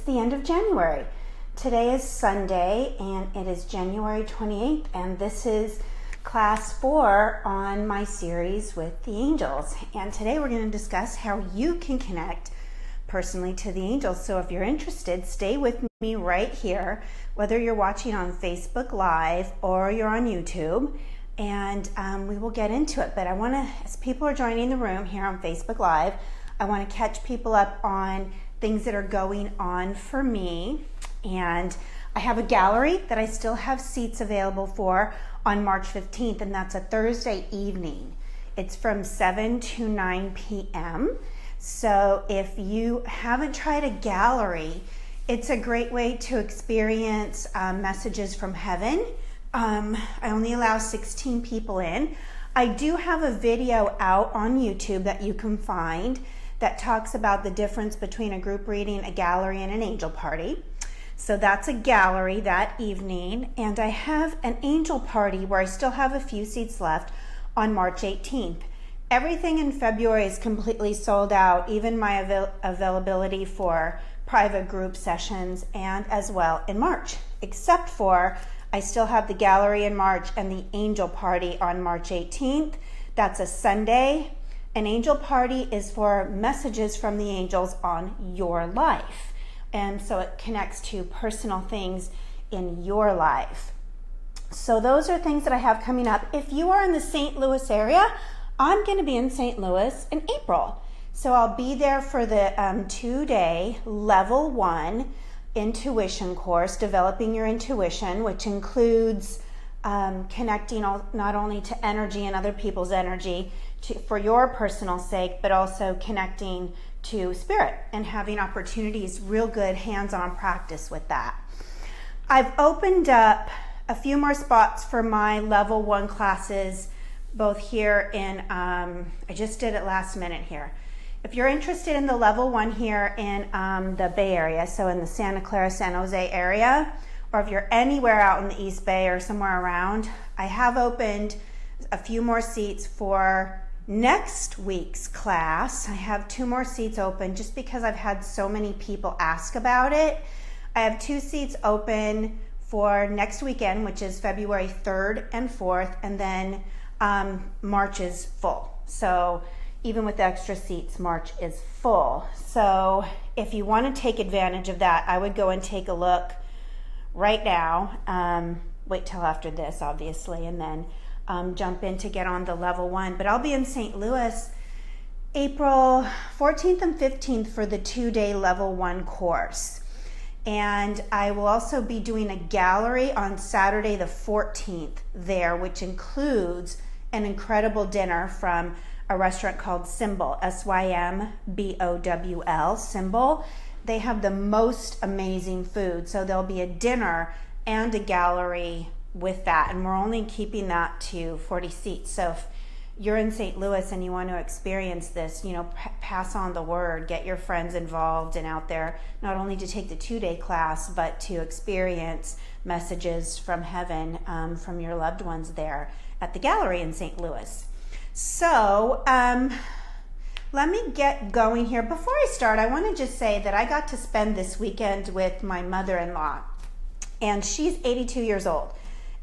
the end of January. Today is Sunday and it is January 28th, and this is class 4 on my series with the angels. And today we're going to discuss how you can connect personally to the angels. So if you're interested, stay with me right here, whether you're watching on Facebook Live or you're on YouTube, and we will get into it. But I want to, as people are joining the room here on Facebook Live, I want to catch people up on things that are going on for me. And I have a gallery that I still have seats available for on March 15th, and that's a Thursday evening. It's from 7 to 9 p.m. So if you haven't tried a gallery, it's a great way to experience messages from heaven. I only allow 16 people in. I do have a video out on YouTube that you can find that talks about the difference between a group reading, a gallery, and an angel party. So that's a gallery that evening. And I have an angel party where I still have a few seats left on March 18th. Everything in February is completely sold out, even my availability for private group sessions, and as well in March, except for I still have the gallery in March and the angel party on March 18th. That's a Sunday. An angel party is for messages from the angels on your life. And so it connects to personal things in your life. So those are things that I have coming up. If you are in the St. Louis area, I'm going to be in St. Louis in April. So I'll be there for the 2-day level 1 intuition course, developing your intuition, which includes connecting not only to energy and other people's energy for your personal sake, but also connecting to spirit and having opportunities, real good hands-on practice with that. I've opened up a few more spots for my level 1 classes, both here in, I just did it last minute here. If you're interested in the level 1 here in the Bay Area, so in the Santa Clara, San Jose area, or if you're anywhere out in the East Bay or somewhere around, I have opened a few more seats for next week's class. I have 2 more seats open just because I've had so many people ask about it. I have 2 seats open for next weekend, which is February 3rd and 4th, and then March is full. So even with the extra seats, March is full. So if you want to take advantage of that, I would go and take a look right now. Wait till after this, obviously, and then jump in to get on the level 1. But I'll be in St. Louis April 14th and 15th for the 2-day level 1 course. And I will also be doing a gallery on Saturday the 14th there, which includes an incredible dinner from a restaurant called Symbol, Symbowl, Symbol. They have the most amazing food. So there'll be a dinner and a gallery with that, and we're only keeping that to 40 seats. So if you're in St. Louis and you want to experience this, pass on the word, get your friends involved and out there, not only to take the 2-day class, but to experience messages from heaven from your loved ones there at the gallery in St. Louis. So let me get going here. Before I start, I want to just say that I got to spend this weekend with my mother-in-law, and she's 82 years old.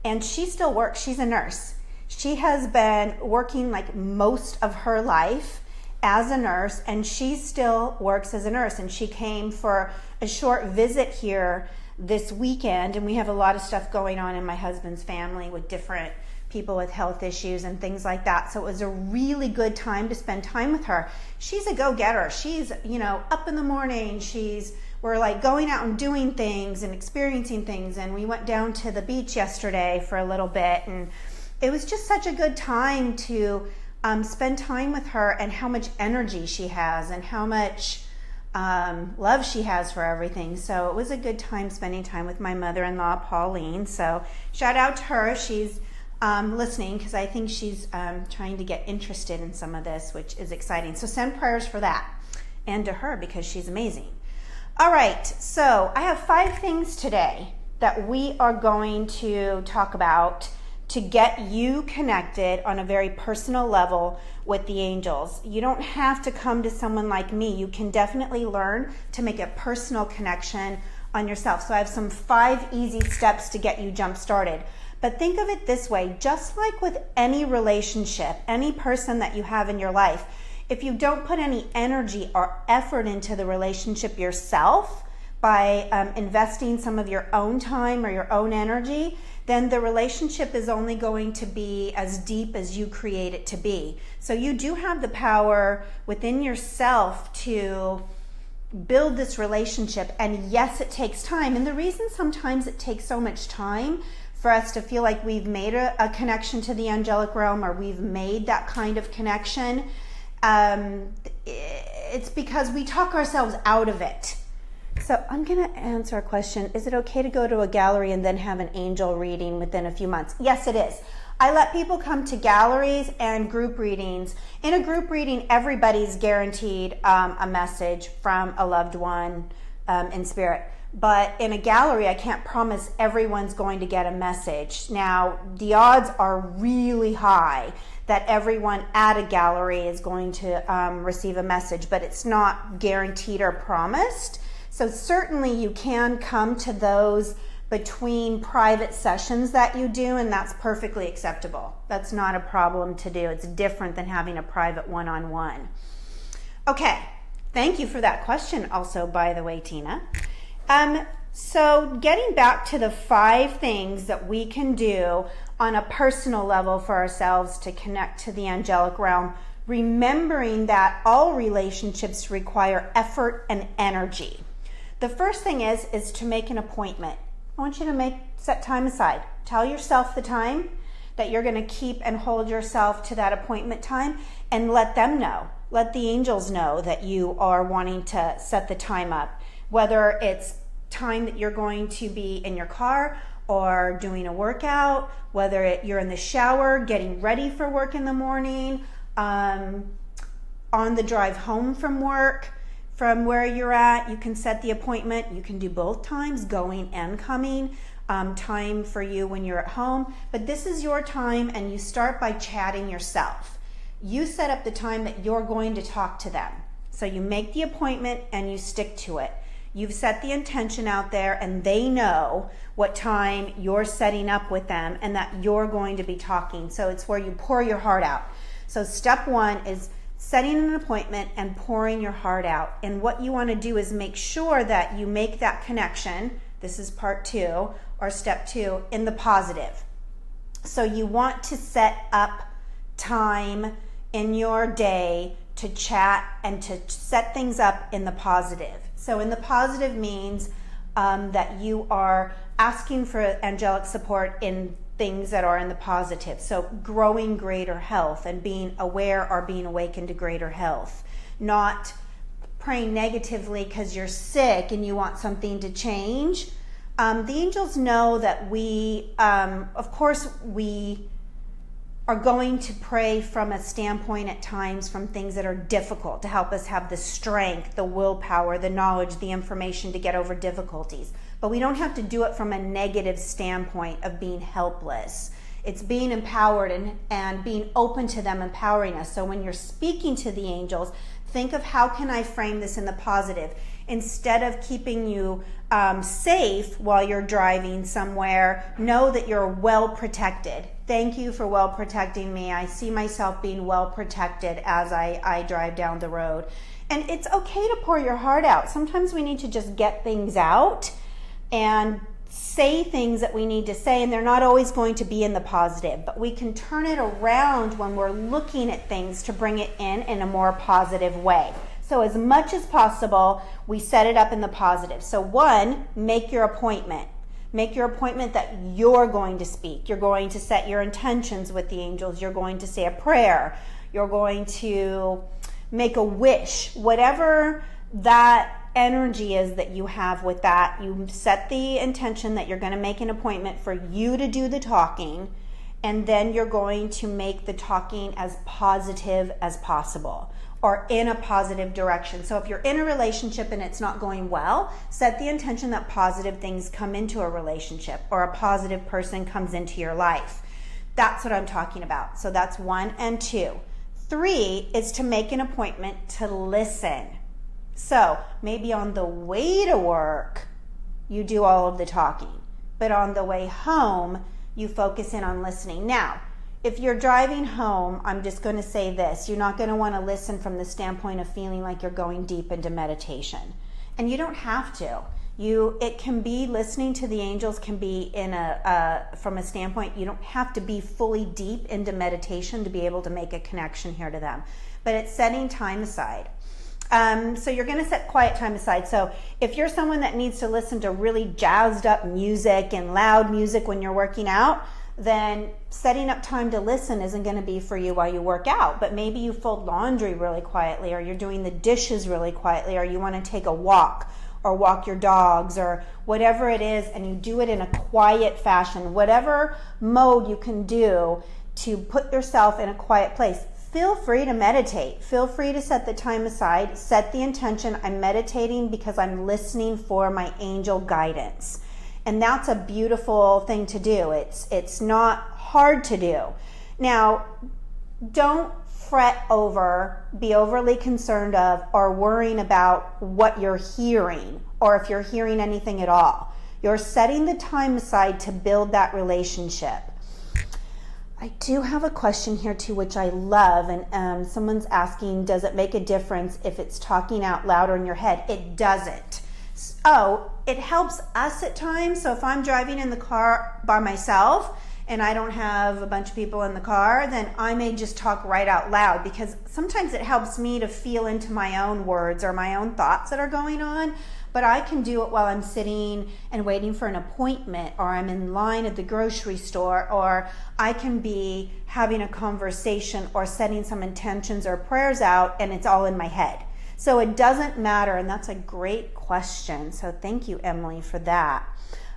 And she still works. She's a nurse. She has been working like most of her life as a nurse, and she still works as a nurse. And she came for a short visit here this weekend, and we have a lot of stuff going on in my husband's family with different people with health issues and things like that. So it was a really good time to spend time with her. She's a go-getter. She's, up in the morning. We're like going out and doing things and experiencing things. And we went down to the beach yesterday for a little bit. And it was just such a good time to spend time with her, and how much energy she has and how much love she has for everything. So it was a good time spending time with my mother-in-law, Pauline. So shout out to her if she's listening, because I think she's trying to get interested in some of this, which is exciting. So send prayers for that, and to her, because she's amazing. All right, so I have 5 things today that we are going to talk about to get you connected on a very personal level with the angels. You don't have to come to someone like me. You can definitely learn to make a personal connection on yourself. So I have some 5 easy steps to get you jump started. But think of it this way, just like with any relationship, any person that you have in your life, if you don't put any energy or effort into the relationship yourself by investing some of your own time or your own energy, then the relationship is only going to be as deep as you create it to be. So you do have the power within yourself to build this relationship. And yes, it takes time. And the reason sometimes it takes so much time for us to feel like we've made a connection to the angelic realm, or we've made that kind of connection, it's because we talk ourselves out of it. So I'm going to answer a question. Is it okay to go to a gallery and then have an angel reading within a few months? Yes, it is. I let people come to galleries and group readings. In a group reading, everybody's guaranteed a message from a loved one in spirit. But in a gallery, I can't promise everyone's going to get a message. Now, the odds are really high that everyone at a gallery is going to receive a message, but it's not guaranteed or promised. So certainly you can come to those between private sessions that you do, and that's perfectly acceptable. That's not a problem to do. It's different than having a private one-on-one. Okay, thank you for that question also, by the way, Tina. So getting back to the 5 things that we can do on a personal level for ourselves to connect to the angelic realm, remembering that all relationships require effort and energy. The first thing is to make an appointment. I want you to set time aside. Tell yourself the time that you're going to keep and hold yourself to that appointment time, and let them know. Let the angels know that you are wanting to set the time up. Whether it's time that you're going to be in your car or doing a workout, whether you're in the shower, getting ready for work in the morning, on the drive home from work, from where you're at, you can set the appointment. You can do both times, going and coming, time for you when you're at home. But this is your time, and you start by chatting yourself. You set up the time that you're going to talk to them. So you make the appointment and you stick to it. You've set the intention out there, and they know what time you're setting up with them and that you're going to be talking. So it's where you pour your heart out. So step 1 is setting an appointment and pouring your heart out. And what you want to do is make sure that you make that connection. This is part 2 or step 2 in the positive. So you want to set up time in your day to chat and to set things up in the positive. So in the positive means that you are asking for angelic support in things that are in the positive. So growing greater health and being aware or being awakened to greater health. Not praying negatively because you're sick and you want something to change. The angels know that we, of course, we are going to pray from a standpoint at times from things that are difficult to help us have the strength, the willpower, the knowledge, the information to get over difficulties. But we don't have to do it from a negative standpoint of being helpless. It's being empowered and being open to them empowering us. So when you're speaking to the angels, think of how can I frame this in the positive? Instead of keeping you safe while you're driving somewhere, know that you're well protected. Thank you for well protecting me. I see myself being well protected as I drive down the road. And it's okay to pour your heart out. Sometimes we need to just get things out and say things that we need to say, and they're not always going to be in the positive, but we can turn it around when we're looking at things to bring it in a more positive way. So as much as possible, we set it up in the positive. So 1, make your appointment. Make your appointment that you're going to speak. You're going to set your intentions with the angels. You're going to say a prayer. You're going to make a wish. Whatever that energy is that you have with that, you set the intention that you're going to make an appointment for you to do the talking, and then you're going to make the talking as positive as possible or in a positive direction. So if you're in a relationship and it's not going well, set the intention that positive things come into a relationship or a positive person comes into your life. That's what I'm talking about. So that's 1 and 2. 3 is to make an appointment to listen. So maybe on the way to work, you do all of the talking, but on the way home, you focus in on listening. Now, if you're driving home, I'm just going to say this. You're not going to want to listen from the standpoint of feeling like you're going deep into meditation. And you don't have to. It can be listening to the angels can be from a standpoint, you don't have to be fully deep into meditation to be able to make a connection here to them. But it's setting time aside. So you're going to set quiet time aside. So if you're someone that needs to listen to really jazzed up music and loud music when you're working out, then setting up time to listen isn't going to be for you while you work out. But maybe you fold laundry really quietly, or you're doing the dishes really quietly, or you want to take a walk or walk your dogs or whatever it is, and you do it in a quiet fashion. Whatever mode you can do to put yourself in a quiet place. Feel free to meditate. Feel free to set the time aside. Set the intention. I'm meditating because I'm listening for my angel guidance. And that's a beautiful thing to do. It's not hard to do. Now, don't fret over, be overly concerned of, or worrying about what you're hearing, or if you're hearing anything at all. You're setting the time aside to build that relationship. I do have a question here too, which I love, and someone's asking, does it make a difference if it's talking out loud or in your head? It doesn't. Oh, it helps us at times. So if I'm driving in the car by myself and I don't have a bunch of people in the car, then I may just talk right out loud, because sometimes it helps me to feel into my own words or my own thoughts that are going on. But I can do it while I'm sitting and waiting for an appointment, or I'm in line at the grocery store, or I can be having a conversation or setting some intentions or prayers out, and it's all in my head. So it doesn't matter, and that's a great question. So thank you, Emily, for that.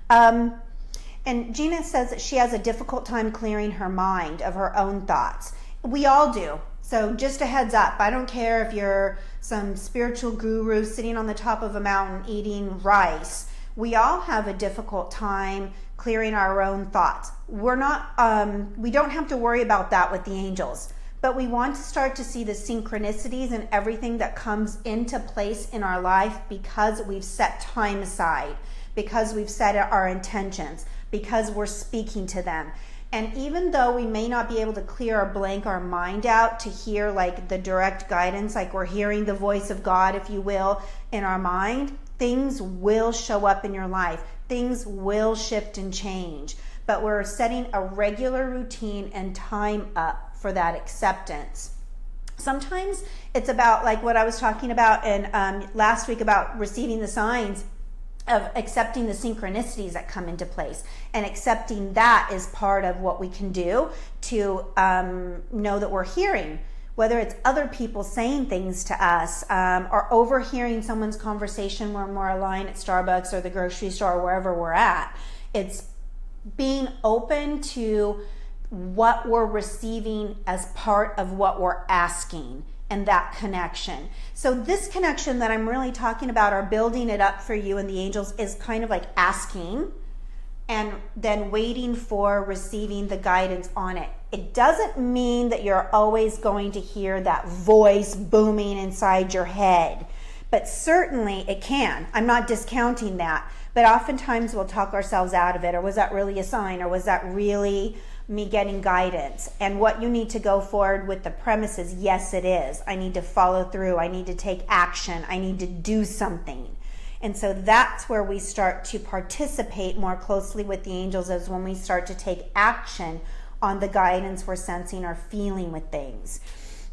And Gina says that she has a difficult time clearing her mind of her own thoughts. We all do. So just a heads up, I don't care if you're some spiritual guru sitting on the top of a mountain eating rice. We all have a difficult time clearing our own thoughts. We don't have to worry about that with the angels, but we want to start to see the synchronicities and everything that comes into place in our life because we've set time aside, because we've set our intentions, because we're speaking to them. And even though we may not be able to clear or blank our mind out to hear like the direct guidance, like we're hearing the voice of God, if you will, in our mind, things will show up in your life. Things will shift and change. But we're setting a regular routine and time up for that acceptance. Sometimes it's about like what I was talking about in last week about receiving the signs, of accepting the synchronicities that come into place, and accepting that is part of what we can do to know that we're hearing, whether it's other people saying things to us, or overhearing someone's conversation when we're aligned at Starbucks or the grocery store or wherever we're at. It's being open to what we're receiving as part of what we're asking, and that connection. So this connection that I'm really talking about, or building it up for you and the angels, is kind of like asking and then waiting for receiving the guidance on it. It doesn't mean that you're always going to hear that voice booming inside your head, but certainly it can. I'm not discounting that, but oftentimes we'll talk ourselves out of it, or was that really a sign, or was that really me getting guidance? And what you need to go forward with the premise is, yes, it is. I need to follow through. I need to take action. I need to do something. And so that's where we start to participate more closely with the angels, is when we start to take action on the guidance we're sensing or feeling with things.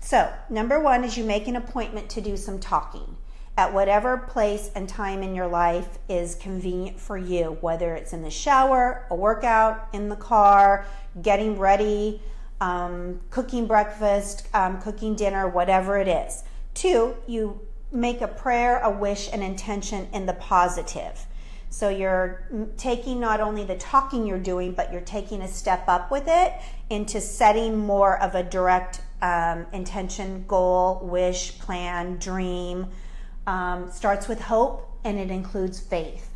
So number 1 is you make an appointment to do some talking at whatever place and time in your life is convenient for you, whether it's in the shower, a workout, in the car, getting ready, cooking breakfast, cooking dinner, whatever it is. 2, you make a prayer, a wish, an intention in the positive. So you're taking not only the talking you're doing, but you're taking a step up with it into setting more of a direct intention, goal, wish, plan, dream. Starts with hope, and it includes faith.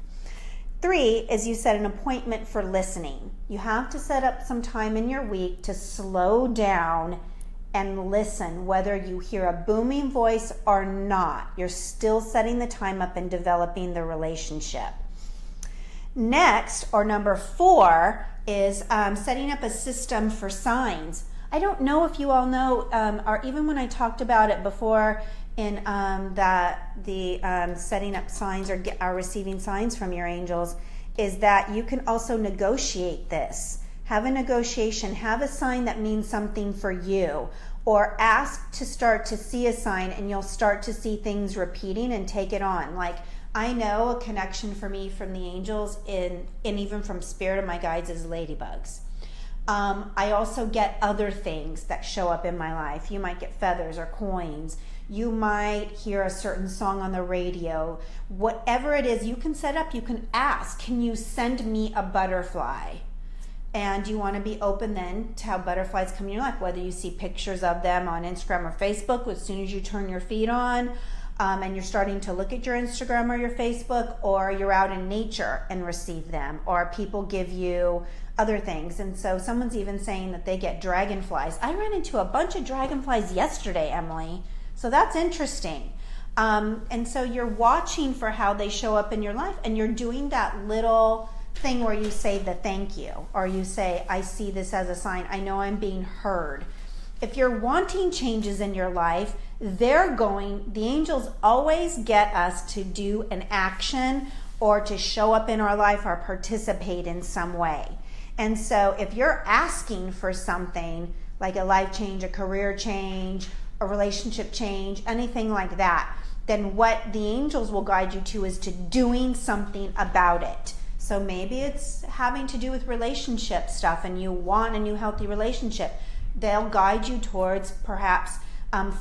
3 is you set an appointment for listening. You have to set up some time in your week to slow down and listen, whether you hear a booming voice or not. You're still setting the time up and developing the relationship. Next, or number 4, is setting up a system for signs. I don't know if you all know, or even when I talked about it before in the setting up signs or receiving signs from your angels, is that you can also negotiate this. Have a negotiation, have a sign that means something for you, or ask to start to see a sign and you'll start to see things repeating and take it on. Like, I know a connection for me from the angels and even from spirit of my guides is ladybugs. I also get other things that show up in my life. You might get feathers or coins. You might hear a certain song on the radio. Whatever it is, you can set up, you can ask, can you send me a butterfly? And you want to be open then to how butterflies come in your life, whether you see pictures of them on Instagram or Facebook as soon as you turn your feed on, and you're starting to look at your Instagram or your Facebook, or you're out in nature and receive them, or people give you other things. And so someone's even saying that they get dragonflies. I ran into a bunch of dragonflies yesterday, Emily. So that's interesting. And so you're watching for how they show up in your life, and you're doing that little thing where you say the thank you, or you say, I see this as a sign. I know I'm being heard. If you're wanting changes in your life, the angels always get us to do an action or to show up in our life or participate in some way. And so if you're asking for something like a life change, a career change, a relationship change, anything like that, then what the angels will guide you to is to doing something about it. So maybe it's having to do with relationship stuff and you want a new healthy relationship. They'll guide you towards perhaps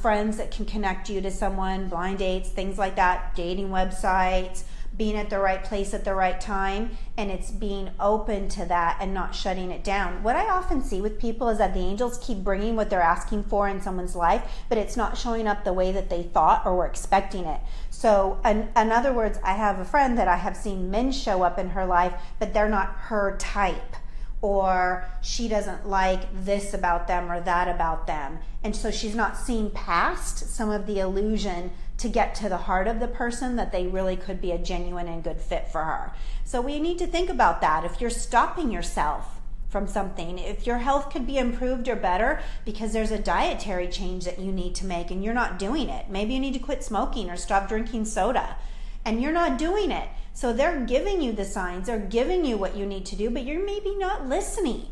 friends that can connect you to someone, blind dates, things like that, dating websites, being at the right place at the right time, and it's being open to that and not shutting it down. What I often see with people is that the angels keep bringing what they're asking for in someone's life, but it's not showing up the way that they thought or were expecting it. So in other words, I have a friend that I have seen men show up in her life, but they're not her type, or she doesn't like this about them or that about them. And so she's not seeing past some of the illusion to get to the heart of the person, that they really could be a genuine and good fit for her. So we need to think about that. If you're stopping yourself from something, if your health could be improved or better because there's a dietary change that you need to make and you're not doing it. Maybe you need to quit smoking or stop drinking soda and you're not doing it. So they're giving you the signs, they're giving you what you need to do, but you're maybe not listening.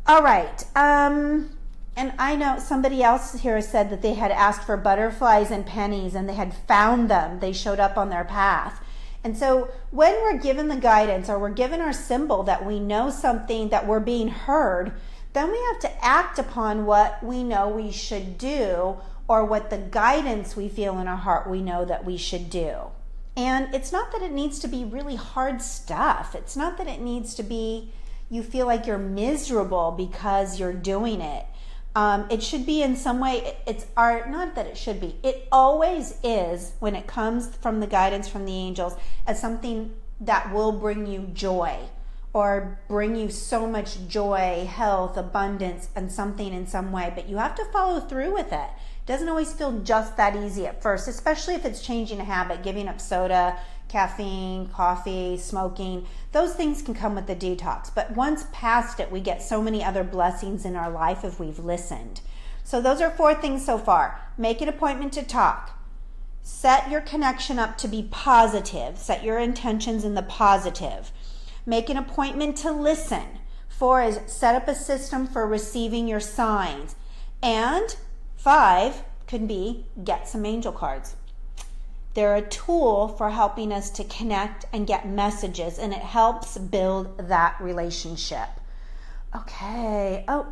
All right. And I know somebody else here said that they had asked for butterflies and pennies and they had found them. They showed up on their path. And so when we're given the guidance or we're given our symbol that we know something, that we're being heard, then we have to act upon what we know we should do, or what the guidance we feel in our heart we know that we should do. And it's not that it needs to be really hard stuff. It's not that it needs to be, you feel like you're miserable because you're doing it. It should be in some way, it's art, not that it should be. It always is, when it comes from the guidance from the angels, as something that will bring you joy, or bring you so much joy, health, abundance, and something in some way. But you have to follow through with it. It doesn't always feel just that easy at first, especially if it's changing a habit, giving up soda, caffeine, coffee, smoking. Those things can come with the detox. But once past it, we get so many other blessings in our life if we've listened. So those are 4 things so far. Make an appointment to talk. Set your connection up to be positive. Set your intentions in the positive. Make an appointment to listen. 4 is set up a system for receiving your signs. And 5 could be get some angel cards. They're a tool for helping us to connect and get messages, and it helps build that relationship. Okay. Oh,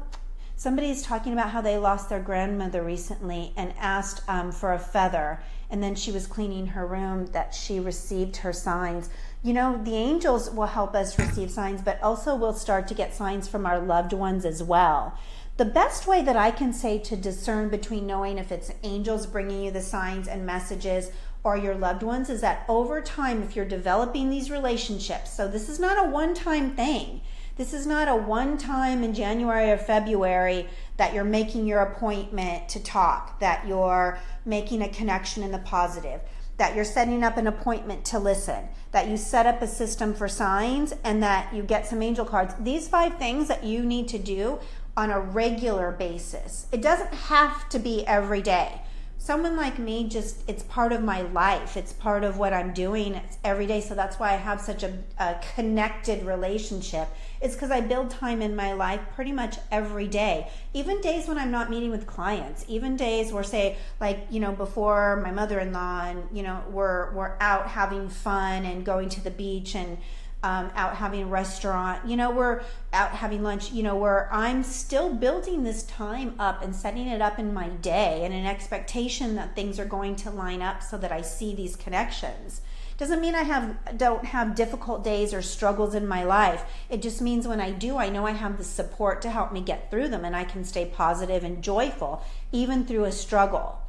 somebody's talking about how they lost their grandmother recently and asked for a feather, and then she was cleaning her room that she received her signs. You know, the angels will help us receive signs, but also we'll start to get signs from our loved ones as well. The best way that I can say to discern between knowing if it's angels bringing you the signs and messages or your loved ones is that over time, if you're developing these relationships, so this is not a one-time thing. This is not a one-time in January or February that you're making your appointment to talk, that you're making a connection in the positive, that you're setting up an appointment to listen, that you set up a system for signs, and that you get some angel cards. These 5 things that you need to do on a regular basis. It doesn't have to be every day. Someone like me, it's part of my life. It's part of what I'm doing. It's every day. So that's why I have such a connected relationship. It's because I build time in my life pretty much every day. Even days when I'm not meeting with clients, even days where say before my mother-in-law and, we're out having fun and going to the beach and out having a restaurant, we're out having lunch, where I'm still building this time up and setting it up in my day and an expectation that things are going to line up so that I see these connections. Doesn't mean I don't have difficult days or struggles in my life. It just means when I do, I know I have the support to help me get through them and I can stay positive and joyful even through a struggle.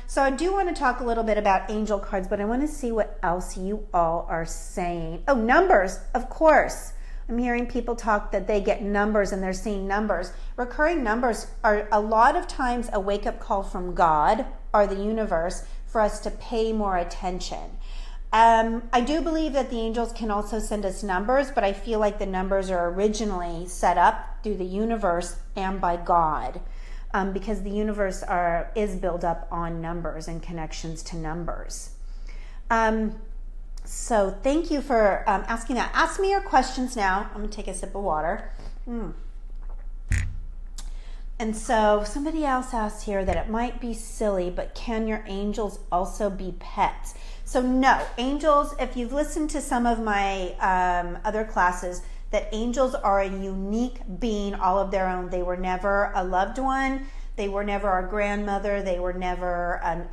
So I do want to talk a little bit about angel cards, but I want to see what else you all are saying. Oh, numbers, of course. I'm hearing people talk that they get numbers and they're seeing numbers. Recurring numbers are a lot of times a wake-up call from God or the universe for us to pay more attention. I do believe that the angels can also send us numbers, but I feel like the numbers are originally set up through the universe and by God. Because the universe is built up on numbers and connections to numbers. So thank you for asking that. Ask me your questions now. I'm going to take a sip of water. And so somebody else asked here that it might be silly, but can your angels also be pets? So no, angels, if you've listened to some of my other classes, that angels are a unique being all of their own. They were never a loved one. They were never our grandmother. They were never an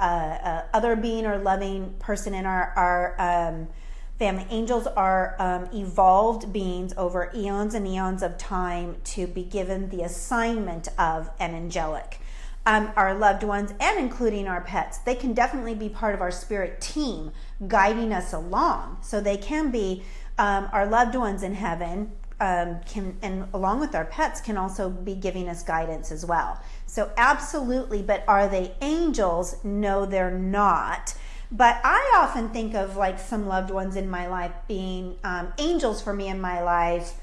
other being or loving person in our family. Angels are evolved beings over eons and eons of time to be given the assignment of an angelic. Our loved ones and including our pets, they can definitely be part of our spirit team guiding us along. So they can be our loved ones in heaven, and along with our pets can also be giving us guidance as well. So absolutely, but are they angels? No, they're not. But I often think of like some loved ones in my life being angels for me in my life,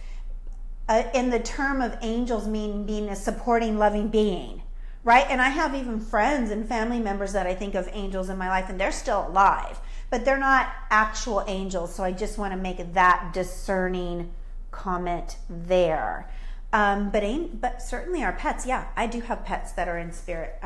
in the term of angels mean being a supporting, loving being, right? And I have even friends and family members that I think of angels in my life, and they're still alive, but they're not actual angels. So I just want to make that discerning comment there. But certainly our pets, yeah, I do have pets that are in spirit.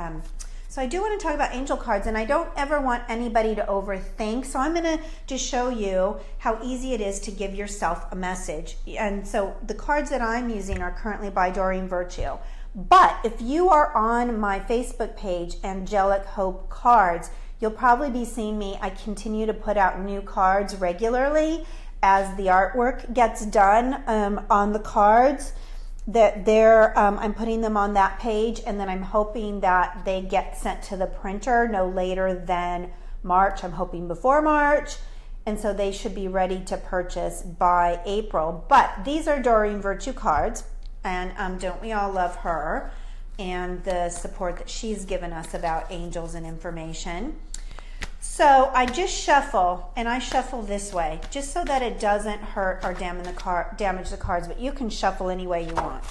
So I do want to talk about angel cards, and I don't ever want anybody to overthink. So I'm going to just show you how easy it is to give yourself a message. And so the cards that I'm using are currently by Doreen Virtue. But if you are on my Facebook page, Angelic Hope Cards, you'll probably be seeing me. I continue to put out new cards regularly as the artwork gets done on the cards. I'm putting them on that page, and then I'm hoping that they get sent to the printer no later than March. I'm hoping before March, and so they should be ready to purchase by April. But these are Doreen Virtue cards, and don't we all love her and the support that she's given us about angels and information. So I just shuffle, and I shuffle this way, just so that it doesn't hurt or damage the cards, but you can shuffle any way you want.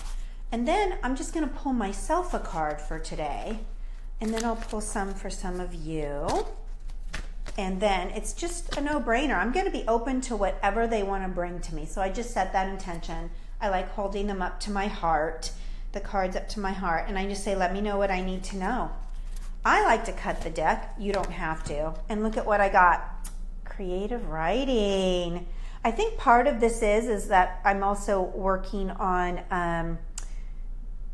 And then I'm just going to pull myself a card for today, and then I'll pull some for some of you. And then it's just a no-brainer. I'm going to be open to whatever they want to bring to me. So I just set that intention. I like holding them up to my heart, the cards up to my heart, and I just say, let me know what I need to know. I like to cut the deck. You don't have to. And look at what I got. Creative writing. I think part of this is that I'm also working on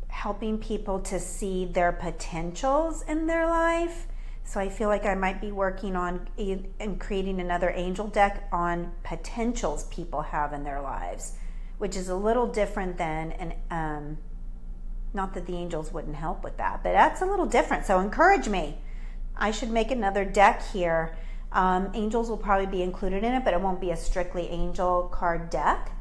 helping people to see their potentials in their life. So I feel like I might be working on and creating another angel deck on potentials people have in their lives, which is a little different than Not that the angels wouldn't help with that, but that's a little different. So encourage me. I should make another deck here. Angels will probably be included in it, but it won't be a strictly angel card deck.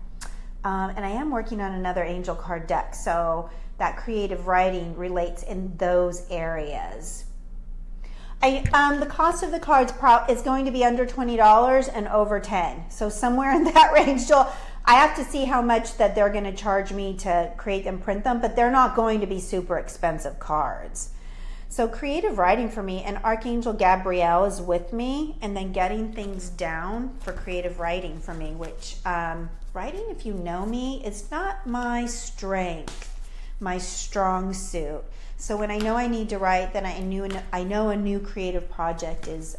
And I am working on another angel card deck, so that creative writing relates in those areas. The cost of the cards is going to be under $20 and over $10. So somewhere in that range. I have to see how much that they're going to charge me to create and print them, but they're not going to be super expensive cards. So creative writing for me, and Archangel Gabriel is with me, and then getting things down for creative writing for me, which writing, if you know me, is not my strength, my strong suit. So when I know I need to write, then I know a new creative project is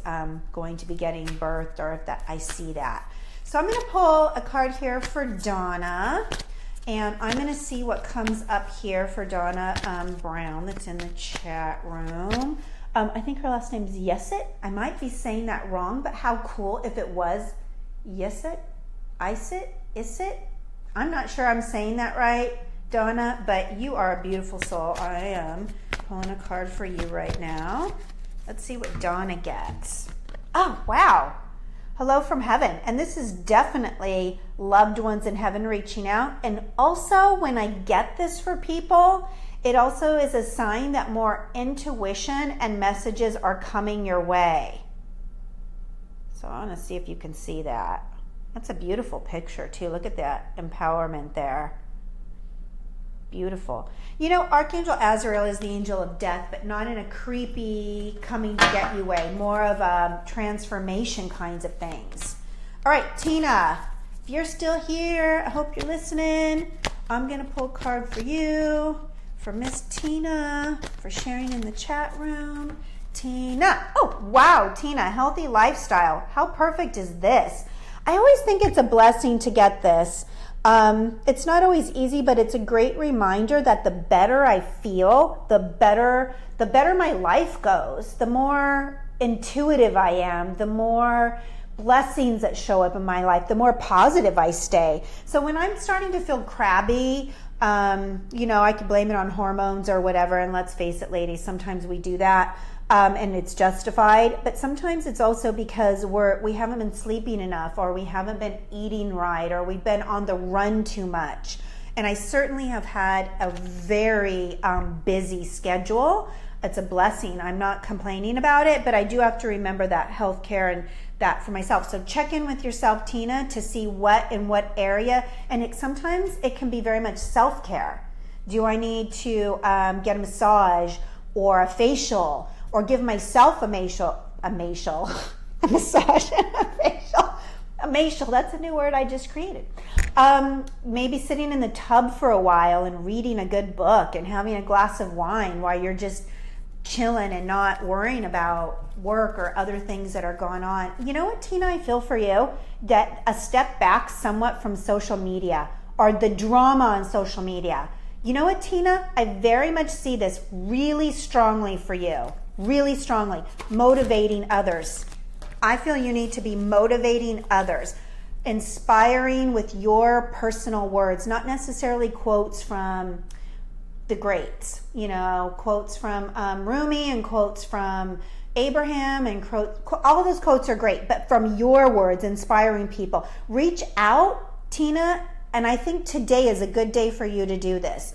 going to be getting birthed, or that I see that. So I'm going to pull a card here for Donna, and I'm going to see what comes up here for Donna Brown that's in the chat room. I think her last name is Yesit. I might be saying that wrong, but how cool if it was Yesit, Isit. I'm not sure I'm saying that right, Donna, but you are a beautiful soul. I am pulling a card for you right now. Let's see what Donna gets. Oh, wow. Hello from heaven. And this is definitely loved ones in heaven reaching out. And also, when I get this for people, it also is a sign that more intuition and messages are coming your way. So I want to see if you can see that. That's a beautiful picture too. Look at that empowerment there. Beautiful. You know, Archangel Azrael is the angel of death, but not in a creepy, coming to get you way, more of a transformation kinds of things. All right, Tina, if you're still here, I hope you're listening. I'm going to pull a card for you, for Miss Tina, for sharing in the chat room. Tina. Oh, wow, Tina, healthy lifestyle. How perfect is this? I always think it's a blessing to get this. It's not always easy, but it's a great reminder that the better I feel, the better my life goes, the more intuitive I am, the more blessings that show up in my life, the more positive I stay. So when I'm starting to feel crabby, I could blame it on hormones or whatever, and let's face it, ladies, sometimes we do that. And it's justified, but sometimes it's also because we haven't been sleeping enough, or we haven't been eating right, or we've been on the run too much. And I certainly have had a very busy schedule. It's a blessing. I'm not complaining about it, but I do have to remember that healthcare and that for myself. So check in with yourself, Tina, to see what in what area. And sometimes it can be very much self-care. Do I need to get a massage or a facial? Or give myself a massage and a facial. That's a new word I just created. Maybe sitting in the tub for a while and reading a good book and having a glass of wine while you're just chilling and not worrying about work or other things that are going on. You know what, Tina, I feel for you, that a step back somewhat from social media or the drama on social media. You know what, Tina, I very much see this really strongly for you. Really strongly, motivating others. I feel you need to be motivating others, inspiring with your personal words, not necessarily quotes from the greats, quotes from Rumi and quotes from Abraham and all of those quotes are great, but from your words, inspiring people. Reach out, Tina, and I think today is a good day for you to do this.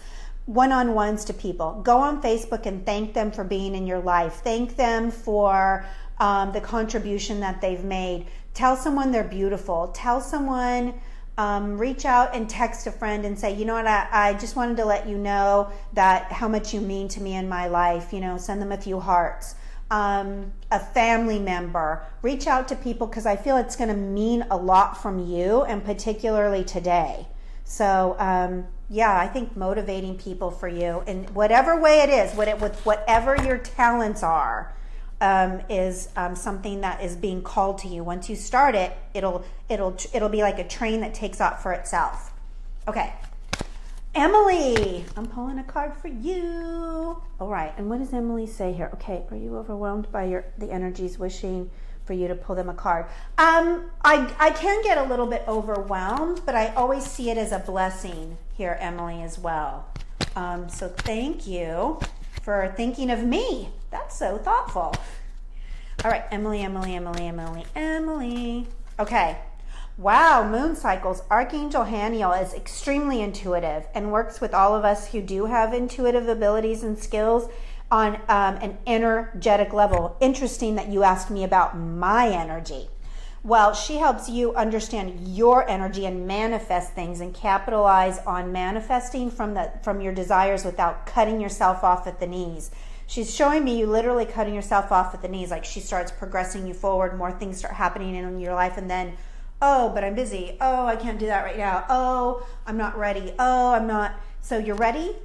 One-on-ones to people. Go on Facebook and thank them for being in your life. Thank them for the contribution that they've made. Tell someone they're beautiful. Tell someone, reach out and text a friend and say, you know what, I just wanted to let you know that how much you mean to me in my life. Send them a few hearts. A family member. Reach out to people because I feel it's going to mean a lot from you, and particularly today. So, I think motivating people for you in whatever way it is, with whatever your talents are, is something that is being called to you. Once you start it, it'll be like a train that takes off for itself. Okay, Emily, I'm pulling a card for you. All right, and what does Emily say here? Okay, are you overwhelmed by the energies wishing for you to pull them a card? I can get a little bit overwhelmed, but I always see it as a blessing here, Emily, as well. So thank you for thinking of me. That's so thoughtful. All right, Emily. Okay. Wow, moon cycles. Archangel Haniel is extremely intuitive and works with all of us who do have intuitive abilities and skills on an energetic level. Interesting that you asked me about my energy. Well, she helps you understand your energy and manifest things and capitalize on manifesting from your desires without cutting yourself off at the knees. She's showing me you literally cutting yourself off at the knees, like she starts progressing you forward, more things start happening in your life, and then, oh, but I'm busy. Oh, I can't do that right now. Oh, I'm not ready. Oh, I'm not. So you're ready.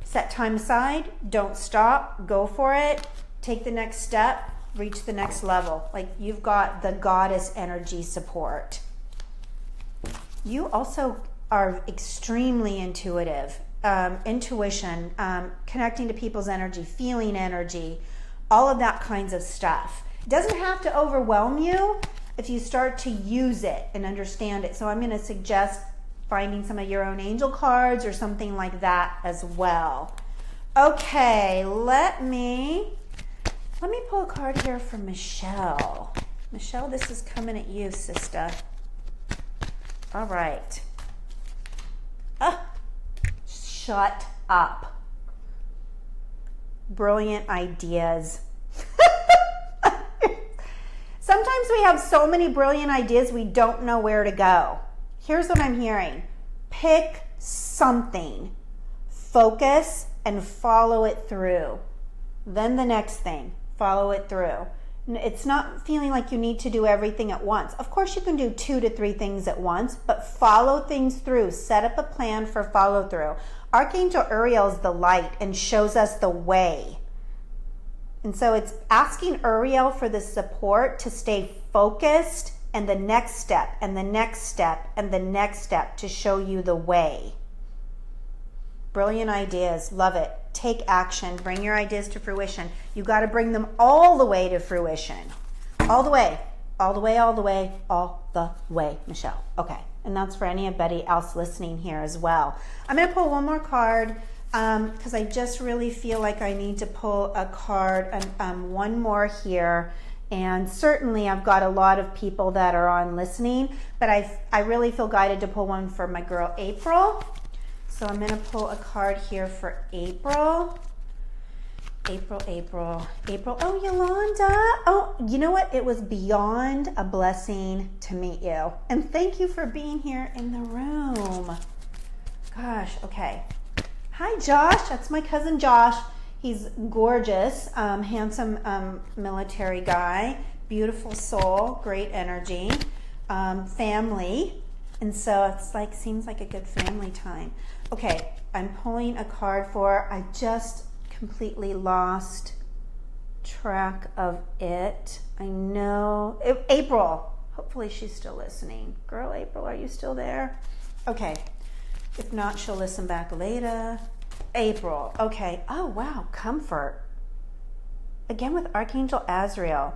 Set time aside. Don't stop. Go for it. Take the next step. Reach the next level. Like you've got the goddess energy support. You also are extremely intuitive. Intuition, connecting to people's energy, feeling energy, all of that kinds of stuff. It doesn't have to overwhelm you if you start to use it and understand it. So I'm going to suggest finding some of your own angel cards or something like that as well. Okay, let me pull a card here for Michelle. Michelle, this is coming at you, sister. All right. Shut up. Brilliant ideas. Sometimes we have so many brilliant ideas we don't know where to go. Here's what I'm hearing. Pick something, focus, and follow it through. Then the next thing, follow it through. It's not feeling like you need to do everything at once. Of course, you can do 2 to 3 things at once, but follow things through. Set up a plan for follow through. Archangel Uriel is the light and shows us the way. And so it's asking Uriel for the support to stay focused and the next step and the next step and the next step to show you the way. Brilliant ideas. Love it. Take action. Bring your ideas to fruition. You got to bring them all the way to fruition. All the way. All the way, all the way, all the way, Michelle. Okay. And that's for anybody else listening here as well. I'm going to pull one more card because I just really feel like I need to pull a card, and one more here. And certainly I've got a lot of people that are on listening, but I really feel guided to pull one for my girl April. So I'm going to pull a card here for April. April. Oh, Yolanda. Oh, you know what? It was beyond a blessing to meet you. And thank you for being here in the room. Gosh, okay. Hi, Josh. That's my cousin Josh. He's gorgeous, handsome military guy, beautiful soul, great energy, family. And so it's like, seems like a good family time. Okay, I'm pulling a card for, I just completely lost track of it. I know, April. Hopefully she's still listening. Girl, April, are you still there? Okay, if not, she'll listen back later. April, okay. Oh, wow, comfort. Again with Archangel Azrael.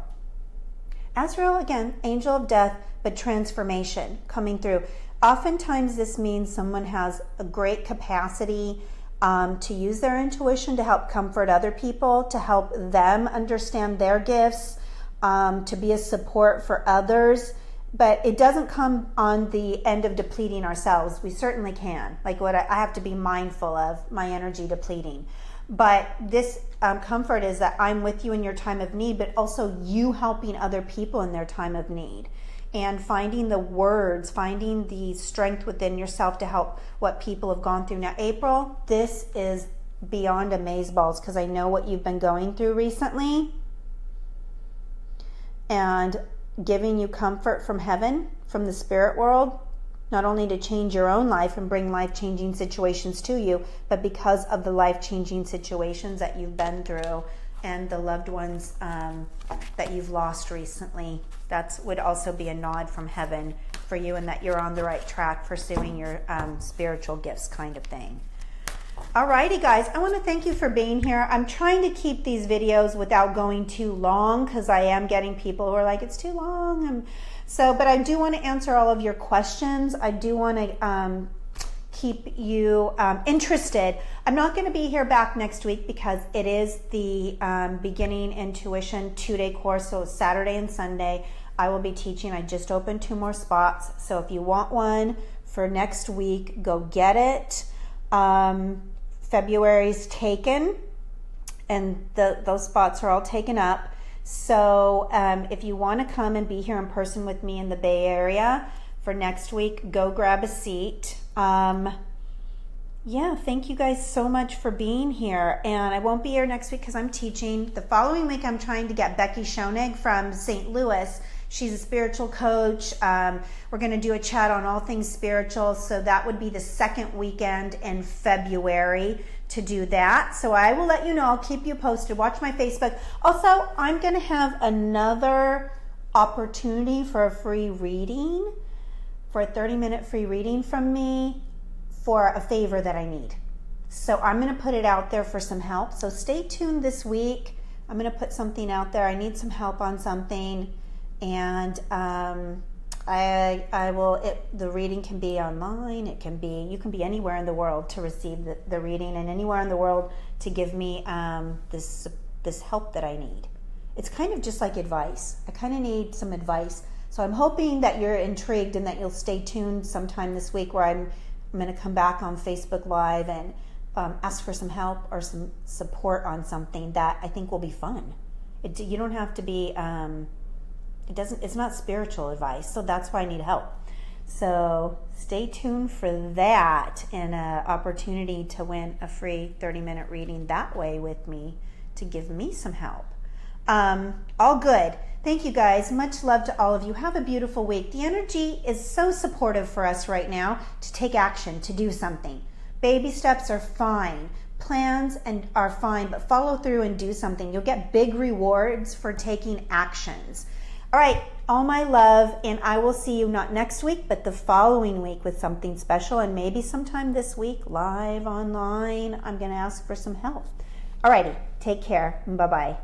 Azrael, again, angel of death, but transformation coming through. Oftentimes this means someone has a great capacity to use their intuition to help comfort other people, to help them understand their gifts, to be a support for others. But it doesn't come on the end of depleting ourselves. We certainly can. Like what I have to be mindful of, my energy depleting. But this comfort is that I'm with you in your time of need, but also you helping other people in their time of need. And finding the words, finding the strength within yourself to help what people have gone through. Now, April, this is beyond amazeballs because I know what you've been going through recently. And giving you comfort from heaven, from the spirit world, not only to change your own life and bring life-changing situations to you, but because of the life-changing situations that you've been through and the loved ones that you've lost recently. That would also be a nod from heaven for you, and that you're on the right track pursuing your spiritual gifts kind of thing. Alrighty guys, I want to thank you for being here. I'm trying to keep these videos without going too long because I am getting people who are like, it's too long. But I do want to answer all of your questions. I do want to keep you interested. I'm not going to be here back next week because it is the Beginning Intuition 2-day course. So Saturday and Sunday I will be teaching. I just opened 2 more spots. So if you want one for next week, go get it. February's taken, and those spots are all taken up. So if you want to come and be here in person with me in the Bay Area for next week, go grab a seat. Yeah, thank you guys so much for being here. And I won't be here next week because I'm teaching. The following week, I'm trying to get Becky Schoenig from St. Louis. She's a spiritual coach. We're going to do a chat on all things spiritual. So that would be the second weekend in February to do that. So I will let you know. I'll keep you posted. Watch my Facebook. Also, I'm going to have another opportunity for a free reading, for a 30-minute free reading from me for a favor that I need. So I'm going to put it out there for some help. So stay tuned this week. I'm going to put something out there. I need some help on something. And I will, the reading can be online. It can be, you can be anywhere in the world to receive the reading, and anywhere in the world to give me this help that I need. It's kind of just like advice. I kind of need some advice. So I'm hoping that you're intrigued and that you'll stay tuned sometime this week where I'm going to come back on Facebook Live and ask for some help or some support on something that I think will be fun. You don't have to be, it's not spiritual advice, so that's why I need help. So stay tuned for that, and an opportunity to win a free 30-minute reading that way with me to give me some help. All good. Thank you guys. Much love to all of you. Have a beautiful week. The energy is so supportive for us right now to take action, to do something. Baby steps are fine. Plans are fine, but follow through and do something. You'll get big rewards for taking actions. All right, all my love, and I will see you not next week, but the following week with something special, and maybe sometime this week, live online. I'm going to ask for some help. All righty, take care. Bye-bye.